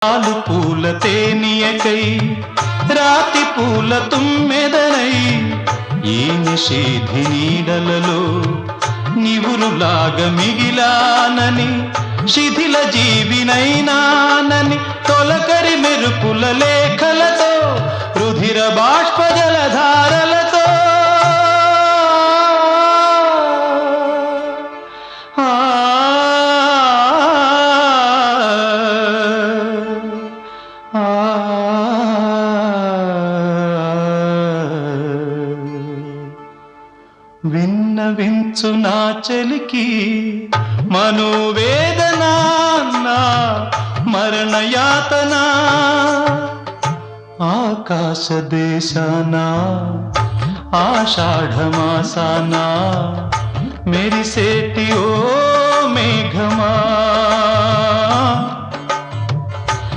పాలు పూల తేనియకై రాతి పూల తుమ్మెదనై ఈ నిషేధి నీడలలో నివురులాగా మిగిలానని శిథిల జీవినైనానని తొలకరి మెరుపుల లేఖలతో రుధిర బాష్ప జలధారలతో విన్నవించు నా చలికి మనోవేదన మరణయాతన ఆకాశ దేశాన ఆషాఢమాసాన మెరిసేటి ఓ మేఘమా